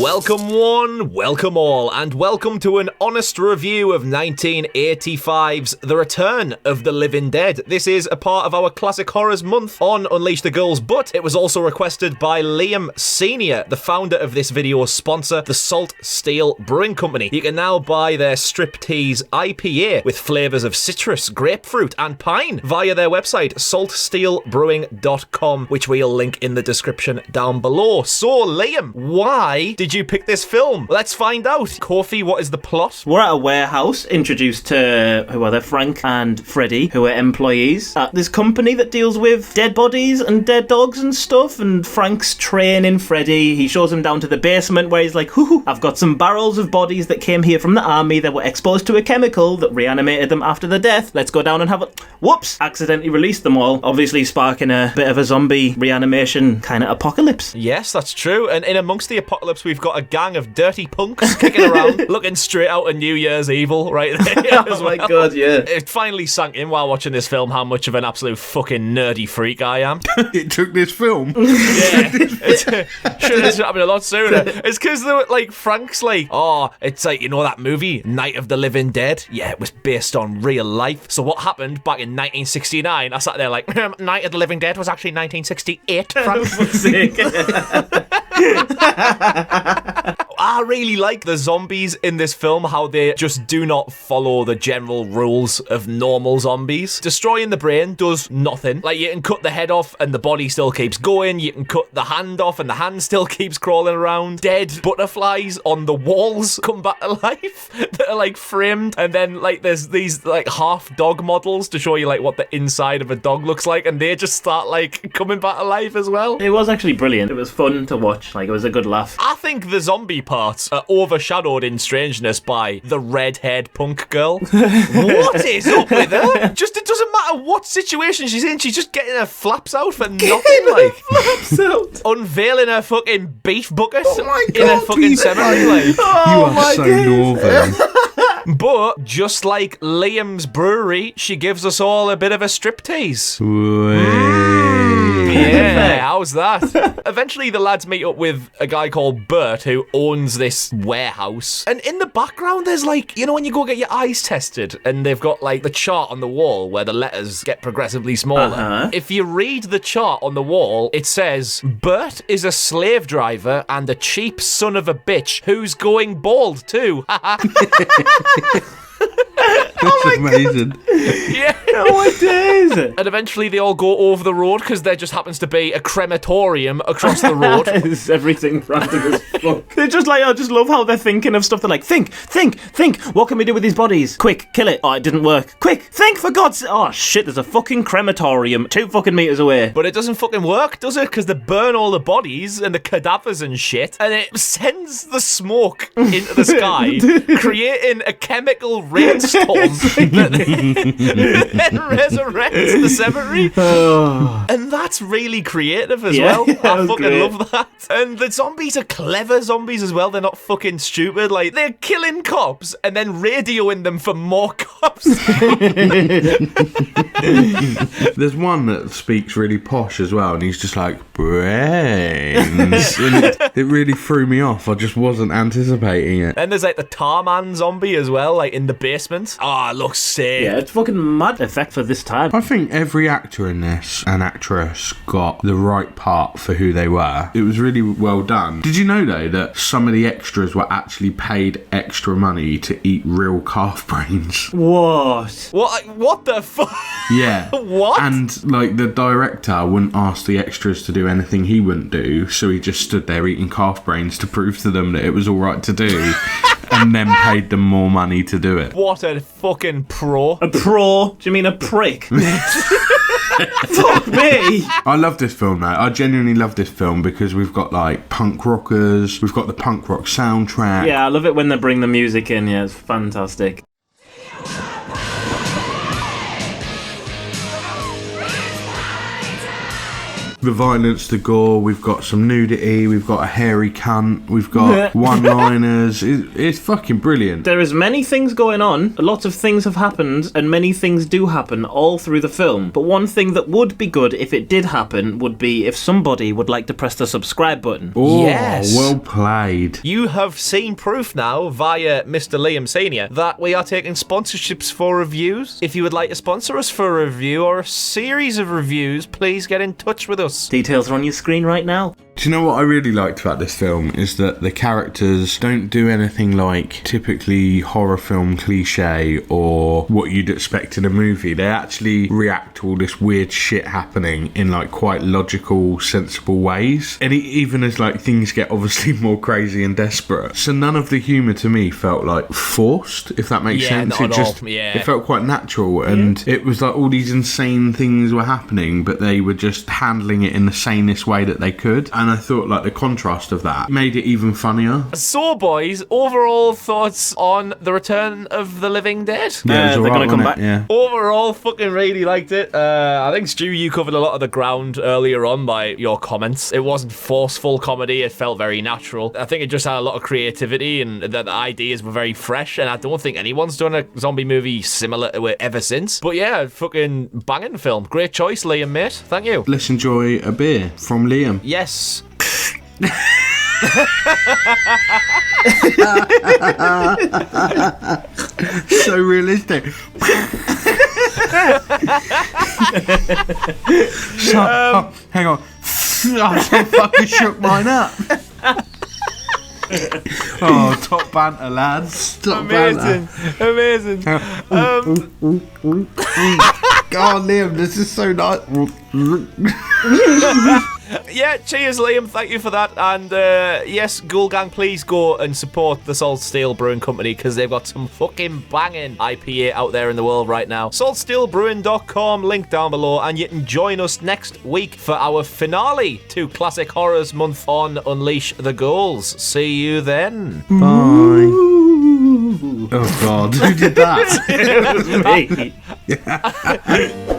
Welcome one, welcome all, and welcome to an honest review of 1985's The Return of the Living Dead. This is a part of our Classic Horrors month on Unleash the Ghouls, but it was also requested by Liam Sr., the founder of this video's sponsor, the Salt Steel Brewing Company. You can now buy their Strip Tees IPA with flavours of citrus, grapefruit and pine via their website, saltsteelbrewing.com, which we'll link in the description down below. So, Liam, why did you pick this film? Let's find out. Kofi, what is the plot? We're at a warehouse, introduced to, who are they, Frank and Freddie, who are employees at this company that deals with dead bodies and dead dogs and stuff, and Frank's training Freddie. He shows him down to the basement where he's like, hoo, I've got some barrels of bodies that came here from the army that were exposed to a chemical that reanimated them after their death. Let's go down and have a... Whoops! Accidentally released them all, obviously sparking a bit of a zombie reanimation kind of apocalypse. Yes, that's true. And in amongst the apocalypse, we've got a gang of dirty punks kicking around, looking straight out of New Year's Evil right there. Oh my god, yeah. It finally sank in while watching this film how much of an absolute fucking nerdy freak I am. It took this film. Yeah. Should have happened a lot sooner. It's because they were like, Frank's like, oh, it's like, you know that movie, Night of the Living Dead? Yeah, it was based on real life. So what happened back in 1969? I sat there like, Night of the Living Dead was actually 1968, Frank. For fuck's sake. I really like the zombies in this film, how they just do not follow the general rules of normal zombies. Destroying the brain does nothing. Like, you can cut the head off and the body still keeps going. You can cut the hand off and the hand still keeps crawling around. Dead butterflies on the walls come back to life that are like framed. And then like there's these like half dog models to show you like what the inside of a dog looks like, and they just start like coming back to life as well. It was actually brilliant. It was fun to watch. Like, it was a good laugh. I think the zombie parts are overshadowed in strangeness by the red-haired punk girl. What is up with her? Just, it doesn't matter what situation she's in, she's just getting her flaps out for nothing, like. Flaps out. Unveiling her fucking beef bucket my in her God, fucking Peter. cemetery, like. You are so northern. But, just like Liam's brewery, she gives us all a bit of a striptease. Yeah, how's that? Eventually the lads meet up with a guy called Bert who owns this warehouse. And in the background there's like, you know when you go get your eyes tested and they've got like the chart on the wall where the letters get progressively smaller. If you read the chart on the wall, it says, Bert is a slave driver and a cheap son of a bitch who's going bald too. That's amazing. Yeah. Oh my days. And eventually they all go over the road because there just happens to be a crematorium across the road. It's everything random as fuck. They're just like, I just love how they're thinking of stuff. They're like, think. What can we do with these bodies? Quick, kill it. Oh, it didn't work. Quick, think for God's sake. Oh shit, there's a fucking crematorium 2 fucking meters away. But it doesn't fucking work, does it? Because they burn all the bodies and the cadavers and shit, and it sends the smoke into the sky, creating a chemical rainstorm that then resurrects the cemetery. And that's really creative as well. I fucking great. love that. And the zombies are clever zombies as well. They're not fucking stupid. Like, they're killing cops and then radioing them for more cops. There's one that speaks really posh as well, and he's just like, brains. And it really threw me off. I just wasn't anticipating it. Then there's like the Tarman zombie as well, like in the basement. Oh, it looks sick. Yeah, it's fucking mad effect for this time. I think every actor in this and actress got the right part for who they were. It was really well done. Did you know, though, that some of the extras were actually paid extra money to eat real calf brains? What? What the fuck? Yeah. What? And, like, the director wouldn't ask the extras to do anything he wouldn't do, so he just stood there eating calf brains to prove to them that it was all right to do, and then paid them more money to do it. What a fucking pro. A pro? Do you mean a prick? Fuck me. I love this film, though. I genuinely love this film because we've got, like, punk rockers, we've got the punk rock soundtrack. Yeah, I love it when they bring the music in. Yeah, it's fantastic. the violence, the gore, we've got some nudity, we've got a hairy cunt, we've got one-liners. It's fucking brilliant. There is many things going on, a lot of things have happened, and many things do happen all through the film. But one thing that would be good if it did happen would be if somebody would like to press the subscribe button. Oh, Yes. well played. You have seen proof now via Mr. Liam Sr. that we are taking sponsorships for reviews. If you would like to sponsor us for a review or a series of reviews, please get in touch with us. Details are on your screen right now. Do you know what I really liked about this film is that the characters don't do anything like typically horror film cliche or what you'd expect in a movie. They actually react to all this weird shit happening in like quite logical, sensible ways. And even as like things get obviously more crazy and desperate. So none of the humour to me felt like forced, if that makes sense. Not at all. Yeah. It felt quite natural, and it was like all these insane things were happening, but they were just handling it in the sanest way that they could. And I thought like the contrast of that made it even funnier. So, boys, overall thoughts on The Return of the Living Dead? Yeah, it was they're alright, gonna come wasn't it? back. Yeah. Overall, fucking really liked it. I think, Stu, you covered a lot of the ground earlier on by your comments. It wasn't forceful comedy. It felt very natural. I think it just had a lot of creativity and the ideas were very fresh, and I don't think anyone's done a zombie movie similar to it ever since. But yeah, fucking banging film. Great choice, Liam, mate. Thank you. Let's enjoy a beer from Liam. Yes. So realistic. Hang on. I so fucking shook mine up. Oh, top banter, lads. Top banter. Amazing. God, Liam, this is so nice. Yeah, cheers, Liam. Thank you for that. And yes, Ghoul Gang, please go and support the Salt Steel Brewing Company because they've got some fucking banging IPA out there in the world right now. saltsteelbrewing.com, link down below, and you can join us next week for our finale to Classic Horrors Month on Unleash the Ghouls. See you then. Bye. Oh God, who did that? It was me.